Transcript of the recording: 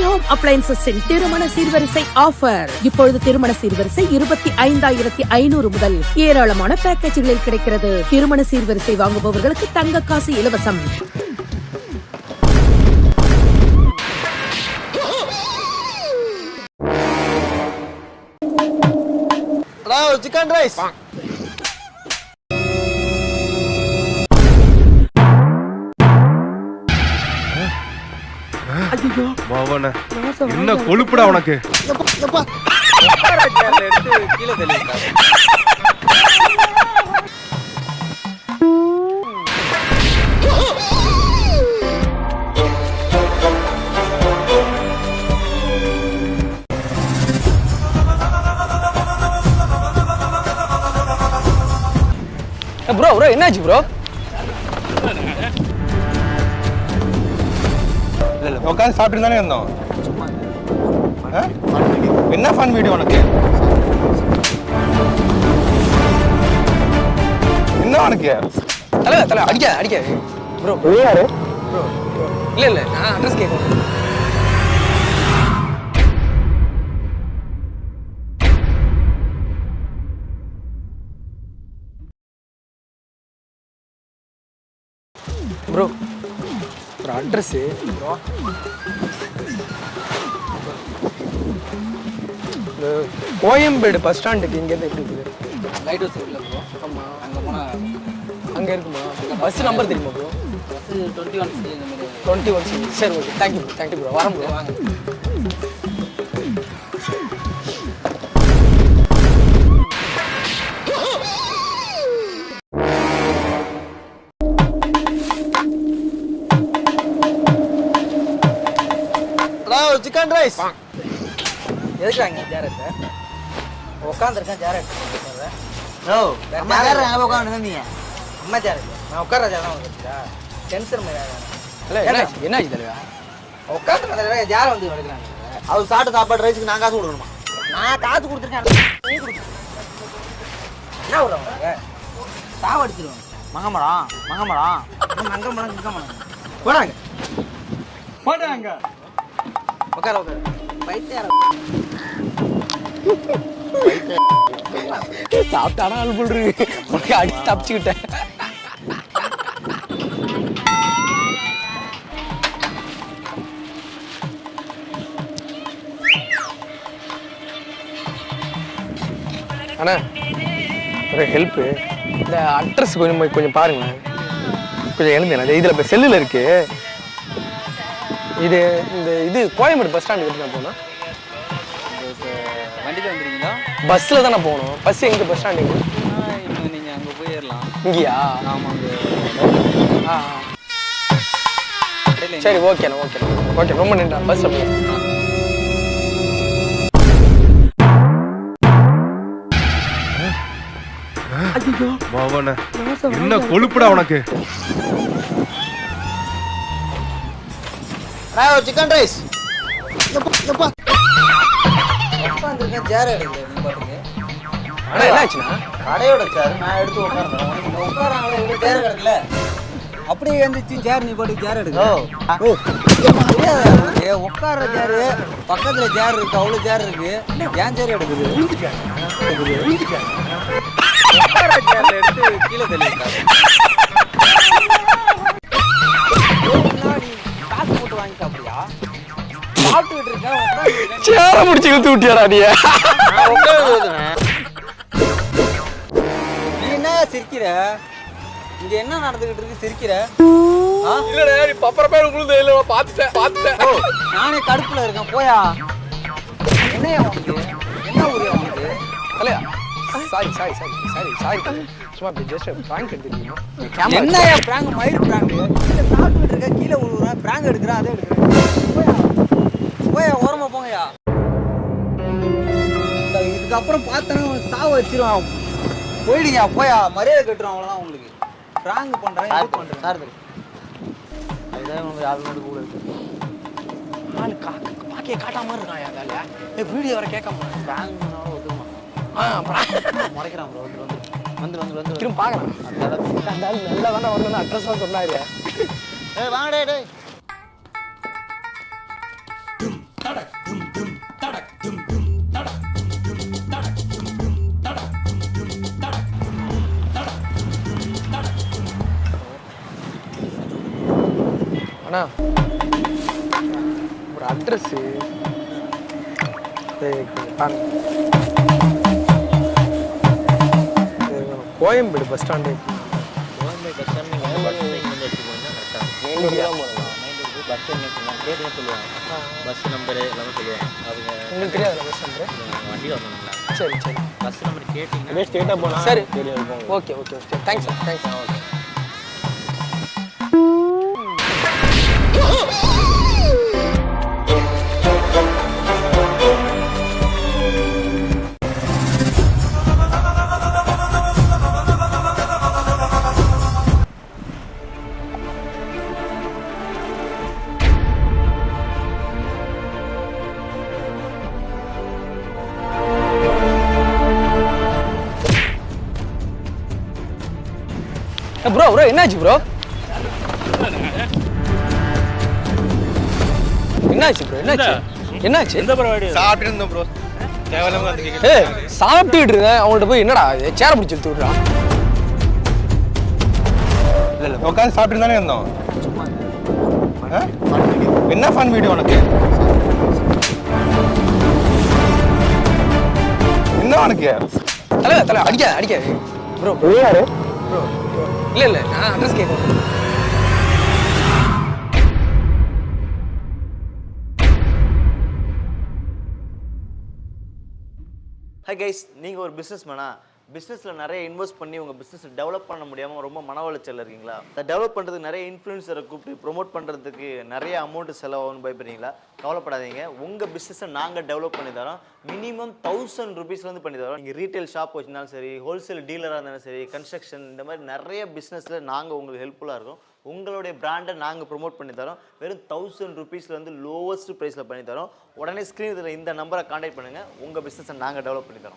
Home அப்ளையன்சஸின் திருமண சீர்வரிசை offer. இப்பொழுது திருமண சீர்வரிசை 25,500 முதல் ஏராளமான பேக்கேஜ்களில் கிடைக்கிறது. திருமண சீர்வரிசை வாங்குபவர்களுக்கு தங்க காசு இலவசம். சிக்கன் ரைஸ் என்ன கொழுப்புடா உனக்கு. ப்ரோ ப்ரோ என்னாச்சு ப்ரோ? உட்காந்து சாப்பிட்டு தானே இருந்தோம். என்ன ஃபன் வீடியோ உனக்கு? என்ன உனக்கு? தலை அடிக்க ப்ரோ. யாரு ப்ரோ? இல்ல நான் அட்ரஸ் கேட்கணும். ப்ரோ ஒரு அட்ரஸ் ப்ரோ. கோயம்பேடு பஸ் ஸ்டாண்டுக்கு இங்கேருந்து எப்படி இருக்குது? லைட் ஹவுஸ் இருக்குல்ல ப்ரோ? ஆமாம், அங்கே போனால் அங்கே இருக்குமா? பஸ் நம்பர் தெரியுமா ப்ரோ? பஸ்ஸு 21C இந்த மாதிரி 21C. சரி ஓகே, தேங்க்யூ ப்ரோ. வரேன் ப்ரோ. வாங்க. சிக்கன் ரைஸ் எதுக்குறாங்க ஜாரத்தை உட்காந்துருக்கேன். ஜாரட் அம்மா சேர் அங்கே உட்காந்துருந்தீங்க. அம்மா ஜாரட் நான் உட்கார ஜாரம் வந்துருச்சா? டென்ஷன் இல்லை என்னாச்சு தலைவா? உட்காந்துருக்க ஜாரம் வந்து எடுக்கிறாங்க. அவர் சாப்பிட்ட சாப்பாடு ரைஸுக்கு நான் காசு கொடுக்கணுமா? நான் காசு கொடுத்துருக்கேன். நீ கொடுத்து என்ன விடுறவங்க சாவடிச்சிருவாங்க. மங்கமடம் மங்கமடம் போடாங்க உட்கார பைத்தியாரம் சாப்பிட்டானா ஆள் போடுறது உனக்கு அடிச்சு தப்பிச்சுக்கிட்டேன். அண்ணா ஒரு ஹெல்ப்பு, இந்த அட்ரஸ் கொஞ்சம் பாருங்களேன். கொஞ்சம் எழுந்தேன். இதில் இப்போ செல்லில் இருக்கு. இது கோயம்பேடு பஸ் ஸ்டாண்டுக்கு எப்படி நான் போனேன்? வண்டியில் வந்துடுறீங்களா? பஸ்ஸில் தானே போகணும். பஸ் எங்கே பஸ் ஸ்டாண்டுக்கு? இப்போ நீங்கள் அங்கே போயிடலாம். இங்கேயா? ஆமாம். சரி ஓகே ரொம்ப நன்றி. பஸ்ஸில் போய் என்ன கொழுப்புடா உனக்கு. சிக்கன் ரைஸ் உட்காந்துருக்கேன். சேர் எடுக்கல நீ பாட்டுக்கு. ஆனால் என்னாச்சுண்ணா? கடையோட சேர் நான் எடுத்து உட்கார்றேன். உட்காராங்களே இவ்வளோ சேர் கிடக்கல. அப்படியே எழுந்துச்சு சேர் நீ பாட்டுக்கு சேர் எடுக்க. உட்கார சேரு பக்கத்துல சேர் இருக்கு, அவ்வளோ சேர் இருக்கு. ஏன் சேர் எடுக்குது? உட்கார சேர்ல எடுத்து கீழே தள்ளிட்டாங்க. காசு போட்டு வாங்கி சாப்பிடுறியா? சாப்பிட்டுக்கிட்டு இருக்கேன். சேர முடிச்சு இழுத்து விட்டியாடா நீ? நீ என்ன சிரிக்கிற? இங்க என்ன நடந்துகிட்டு இருக்கு? சிரிக்கிற? இல்லடா நீ பப்பர பேர் உங்களுது இல்ல பாத்துட்டேன். நானே கடுப்புல இருக்கேன். போயா. என்னையா உனக்கு? என்ன ஊரியா உனக்கு? இல்லையா? சாரி சும்மா ஜஸ்ட் பிராங்க் எடுத்துக்கீங்க. என்னையா பிராங்க்? மயிர் பிராங்க். கீழே சாப்பிட்டுக்கிட்டு இருக்க, கீழே விழுவுறேன், பிராங்க் எடுக்கிறேன், அதே எடுக்கிறேன். போயா ஓரமா போங்கயா. இதுக்கப்புறம் பார்த்தேன்னா சாவ வச்சிருவான். போயிடுங்க போயா. மரியாதை கட்டுறோம் அவ்வளோதான். உங்களுக்கு பிராங்க் பண்றேன், இது பண்றேன். சார் அதுதான் உங்களுக்கு யாரும் நோட்டு கூட இருக்கு. ஆளு பாக்கிய காட்டாம இருக்கான். யா வேலையா வீடியோ வர கேட்காம பேங்க் ஒத்துக்குமா? முறைக்கிறான் ப்ரோ. வந்து திரும்ப பார்க்கலாம். அந்த ஆள் நல்லா தானே வரணும்னு அட்ரஸ் தான் சொன்னாரு. வாங்கடே. அண்ணா ஒரு address Koyambedu bus stand. Koyambedu bus stand நீங்கள் பஸ் இங்கேருந்து எடுத்து போனீங்கன்னா கரெக்டாக பஸ் என்ன கேட்டு சொல்லுவாங்க. பஸ் நம்பரு எல்லாமே சொல்லுவாங்க. அவங்க உங்களுக்கு தெரியாதுல்ல பஸ் நம்பரு? வண்டியில் வந்தாங்களா? சரி சரி பஸ் நம்பர் கேட்டிங்கன்னா அப்படியே ஸ்ட்ரெயிட்டாக போனால் சரி தெரியாது. Okay okay okay thanks sir thanks. Okay bro bro என்னாச்சு ப்ரோ? என்னாச்சு ப்ரோ என்னாச்சு என்னாச்சு? சாப்பிட்டு இருந்தோம் ப்ரோ. தேவையில்லாம வந்து கேட்க. ஏய் சாப்பிட்டுட்டு இருந்தேன் அவங்கள்ட்ட போய் என்னடா சேர பிடிச்சி எடுத்து விட்றான். இல்லை உட்காந்து சாப்பிட்டு தானே இருந்தோம். என்ன ஃபன் வீடியோ உனக்கு? என்ன உனக்கு? தலை அடிக்காது அடிக்காது ப்ரோ. யாரு? ப்ரோ இல்லை இல்லை நான் அட்ரஸ் கேட்குறேன். ஹை கைஸ், நீங்கள் ஒரு பிஸ்னஸ் மேனா பிஸ்னஸில் நிறைய இன்வெஸ்ட் பண்ணி உங்கள் பிஸ்னஸ் டெவலப் பண்ண முடியாமல் ரொம்ப மன உளைச்சல் இருக்கீங்களா? அதை டெவலப் பண்ணுறதுக்கு நிறைய இன்ஃப்ளூயன்சரை கூப்பிட்டு ப்ரொமோட் பண்ணுறதுக்கு நிறைய அமௌண்ட்டு செலவாகும்னு பயப்படுறீங்களா? கவலைப்படாதீங்க, உங்கள் பிஸ்னஸை நாங்கள் டெவலப் பண்ணி தரோம். மினிமம் 1000 rupeesலேருந்து பண்ணி தரோம். நீங்கள் ரீட்டைல் ஷாப் வச்சுருந்தாலும் சரி, ஹோல்சேல் டீலராக இருந்தாலும் சரி, கன்ஸ்ட்ரக்ஷன் இந்த மாதிரி நிறைய பிஸ்னஸில் நாங்கள் உங்களுக்கு ஹெல்ப்ஃபுல்லாக இருக்கும். உங்களுடைய பிராண்டை நாங்கள் ப்ரொமோட் பண்ணி தரோம். வெறும் 1000 rupeesலேருந்து லோவஸ்ட் ப்ரைஸில் பண்ணி தரோம். உடனே ஸ்க்ரீன் இதில் இந்த நம்பரை கான்டாக்ட் பண்ணுங்கள். உங்கள் பிஸ்னஸை நாங்கள் டெவலப் பண்ணி தரோம்.